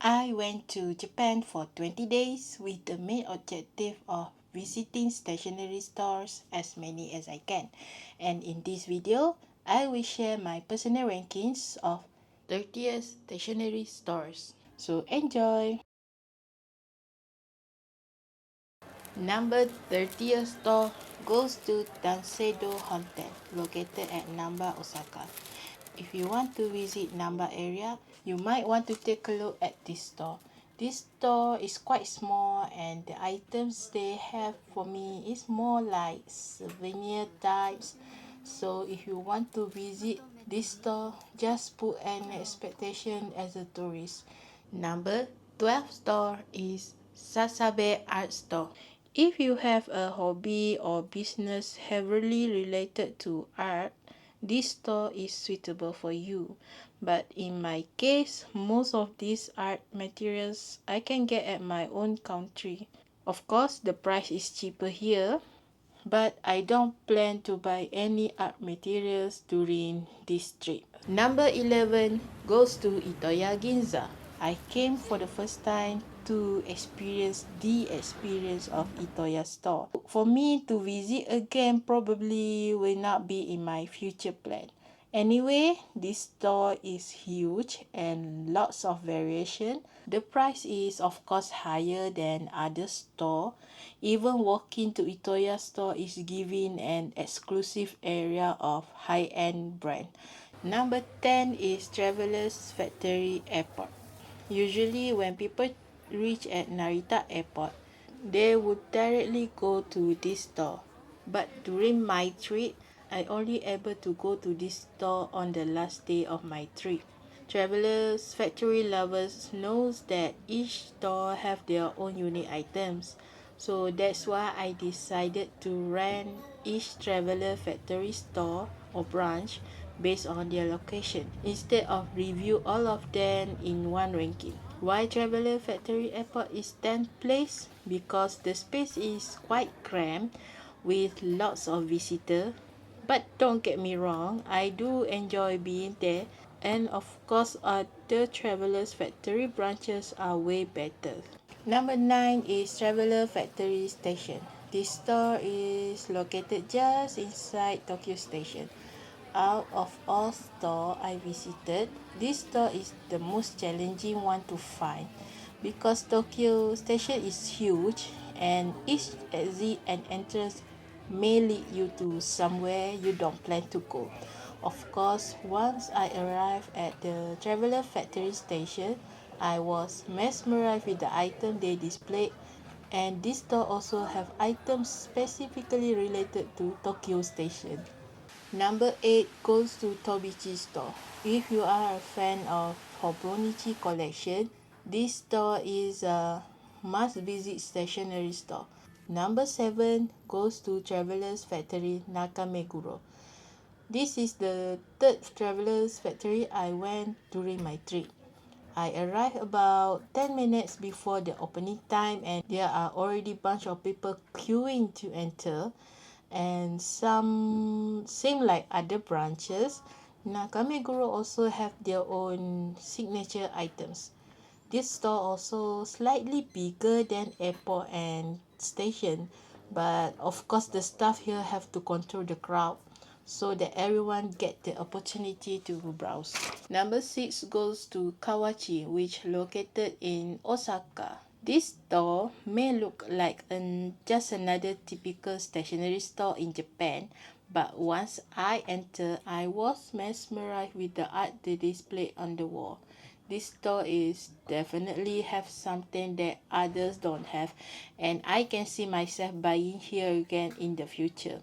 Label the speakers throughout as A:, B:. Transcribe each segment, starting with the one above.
A: I went to Japan for 20 days with the main objective of visiting stationery stores as many as I can. And in this video, I will share my personal rankings of 30th stationery stores. So enjoy! Number 30th store goes to Tanseido Honten, located at Namba, Osaka. If you want to visit Namba area, you might want to take a look at this store. This store is quite small and the items they have for me is more like souvenir types. So if you want to visit this store, just put an expectation as a tourist. Number 12 store is Sasabe Art Store. If you have a hobby or business heavily related to art, this store is suitable for you. But in my case, most of these art materials I can get at my own country. Of course, the price is cheaper here, but I don't plan to buy any art materials during this trip. Number 11 goes to Itoya Ginza. I came for the first time to experience the experience of Itoya store. For me to visit again probably will not be in my future plan. Anyway, this store is huge and lots of variation. The price is of course higher than other store. Even walking to Itoya store is giving an exclusive area of high-end brand. Number 10 is Travelers Factory Airport. Usually when people reach at Narita Airport, they would directly go to this store. But during my trip, I only able to go to this store on the last day of my trip. Travelers Factory lovers knows that each store have their own unique items. So that's why I decided to rank each Traveler Factory store or branch based on their location instead of review all of them in one ranking. Why Traveler Factory Airport is 10th place? Because the space is quite cramped with lots of visitors. But don't get me wrong, I do enjoy being there, and of course other Travelers Factory branches are way better. Number 9 is Traveler Factory Station. This store is located just inside Tokyo Station. Out of all stores I visited, this store is the most challenging one to find because Tokyo Station is huge and each exit and entrance may lead you to somewhere you don't plan to go. Of course, once I arrived at the Traveler Factory Station, I was mesmerized with the item they displayed, and this store also have items specifically related to Tokyo Station. Number 8 goes to Tobichi store. If you are a fan of Hobonichi collection, this store is a must-visit stationery store. Number 7 goes to Travelers Factory Nakameguro. This is the third Travelers Factory I went during my trip. I arrived about 10 minutes before the opening time and there are already bunch of people queuing to enter, and some same like other branches, Nakameguro also have their own signature items. This store also slightly bigger than airport and station, but of course the staff here have to control the crowd so that everyone get the opportunity to browse. Number 6 goes to Kawachi, which located in Osaka. This store may look like just another typical stationery store in Japan, but once I entered, I was mesmerized with the art they displayed on the wall. This store is definitely have something that others don't have, and I can see myself buying here again in the future.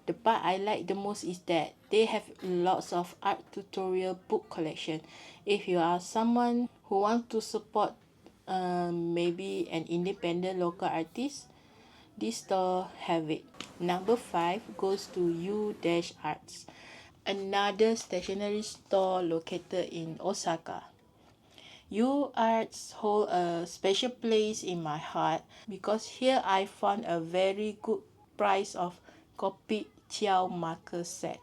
A: The part I like the most is that they have lots of art tutorial book collection. If you are someone who wants to support maybe an independent local artist, this store have it. Number 5 goes to U-Arts, another stationery store located in Osaka. U-Arts hold a special place in my heart because here I found a very good price of Kopi Chiao marker set.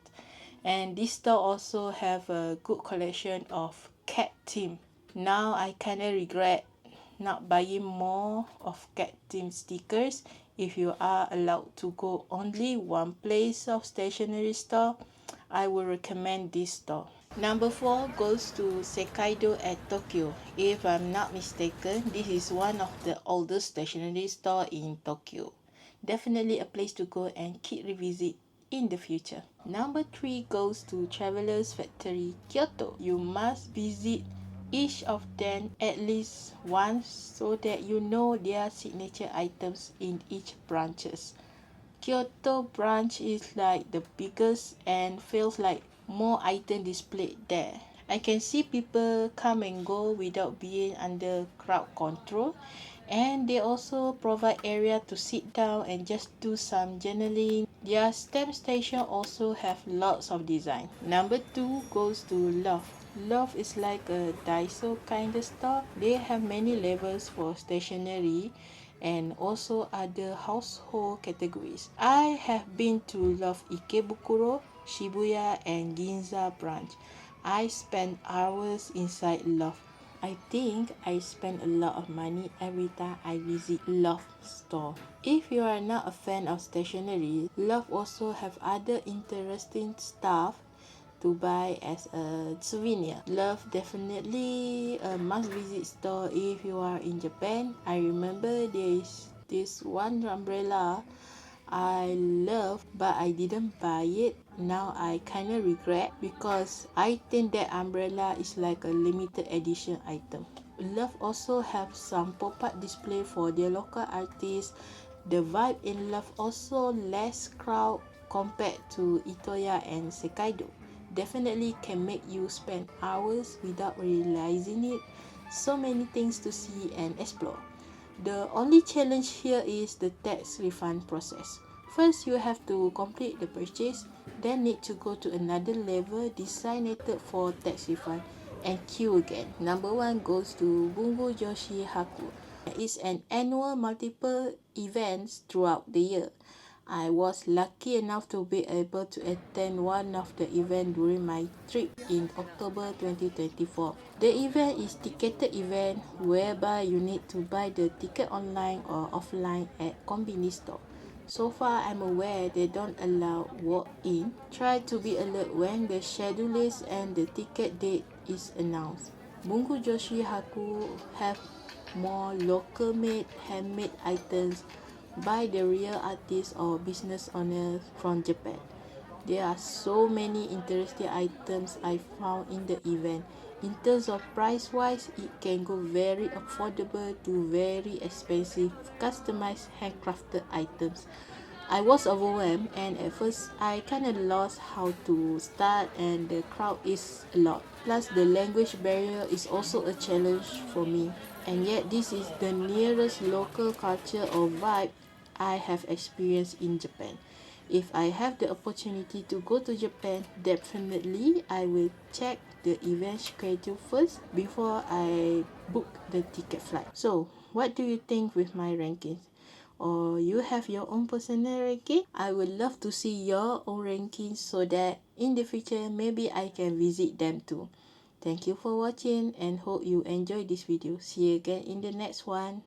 A: And this store also have a good collection of cat theme. Now I kinda regret not buying more of cat theme stickers. If you are allowed to go only one place of stationery store, I will recommend this store. Number 4 goes to Sekaido at Tokyo. If I'm not mistaken, this is one of the oldest stationery store in Tokyo. Definitely a place to go and keep revisit in the future. Number 3 goes to Traveler's Factory, Kyoto. You must visit each of them at least once so that you know their signature items in each branches. Kyoto branch is like the biggest and feels like more items displayed there. I can see people come and go without being under crowd control, and they also provide area to sit down and just do some journaling. Their stamp station also have lots of design. Number 2 goes to Loft. Loft is like a Daiso kind of store. They have many levels for stationery and also other household categories. I have been to Loft Ikebukuro, Shibuya and Ginza branch. I spent hours inside Loft. I think I spend a lot of money every time I visit Loft store. If you are not a fan of stationery, Loft also have other interesting stuff to buy as a souvenir. Love definitely a must visit store if you are in Japan. I remember there is this one umbrella I love but I didn't buy it. Now I kinda regret because I think that umbrella is like a limited edition item. Love also have some pop-up display for their local artists. The vibe in Love also less crowd compared to Itoya and Sekaido. Definitely can make you spend hours without realizing it. So many things to see and explore. The only challenge here is the tax refund process. First, you have to complete the purchase, then need to go to another level designated for tax refund and queue again. Number 1 goes to Bungu Joshi Haku. It's an annual multiple events throughout the year. I was lucky enough to be able to attend one of the events during my trip in October 2024. The event is ticketed event whereby you need to buy the ticket online or offline at convenience store. So far, I'm aware they don't allow walk-in. Try to be alert when the schedule is and the ticket date is announced. Bungu Joshi Haku have more local-made, handmade items by the real artists or business owners from Japan. There are so many interesting items I found in the event. In terms of price wise, it can go very affordable to very expensive customized handcrafted items. I was overwhelmed and at first I kind of lost how to start and the crowd is a lot. Plus the language barrier is also a challenge for me. And yet this is the nearest local culture or vibe I have experienced in Japan. If I have the opportunity to go to Japan, definitely I will check the event schedule first before I book the ticket flight. So, what do you think with my rankings? Or you have your own personal ranking? I would love to see your own rankings so that in the future maybe I can visit them too. Thank you for watching and hope you enjoy this video. See you again in the next one.